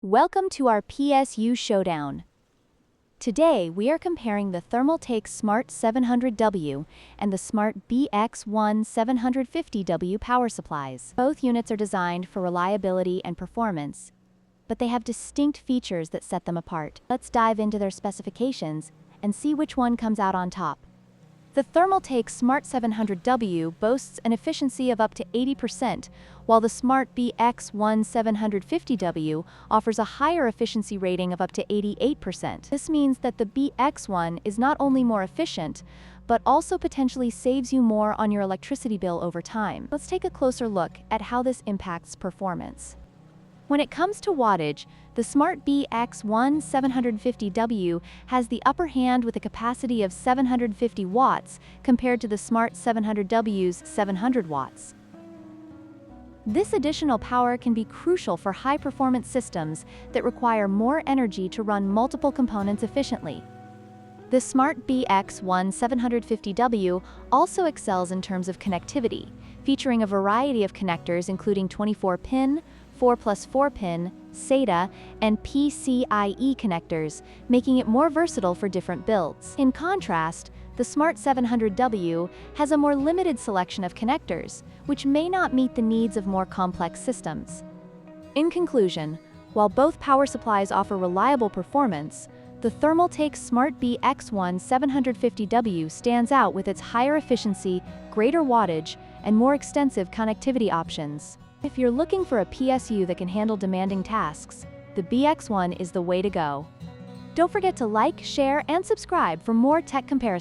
Welcome to our PSU Showdown. Today, we are comparing the Thermaltake Smart 700W and the Smart BX1 750W power supplies. Both units are designed for reliability and performance, but they have distinct features that set them apart. Let's dive into their specifications and see which one comes out on top. The Thermaltake Smart 700W boasts an efficiency of up to 80%, while the Smart BX1 750W offers a higher efficiency rating of up to 88%. This means that the BX1 is not only more efficient, but also potentially saves you more on your electricity bill over time. Let's take a closer look at how this impacts performance. When it comes to wattage, the Smart BX1 750W has the upper hand with a capacity of 750 watts compared to the Smart 700W's 700 watts. This additional power can be crucial for high-performance systems that require more energy to run multiple components efficiently. The Smart BX1 750W also excels in terms of connectivity, featuring a variety of connectors including 24-pin, 4+4-pin, SATA, and PCIe connectors, making it more versatile for different builds. In contrast, the Smart 700W has a more limited selection of connectors, which may not meet the needs of more complex systems. In conclusion, while both power supplies offer reliable performance, the Thermaltake Smart BX1 750W stands out with its higher efficiency, greater wattage, and more extensive connectivity options. If you're looking for a PSU that can handle demanding tasks, the BX1 is the way to go. Don't forget to like, share, and subscribe for more tech comparisons.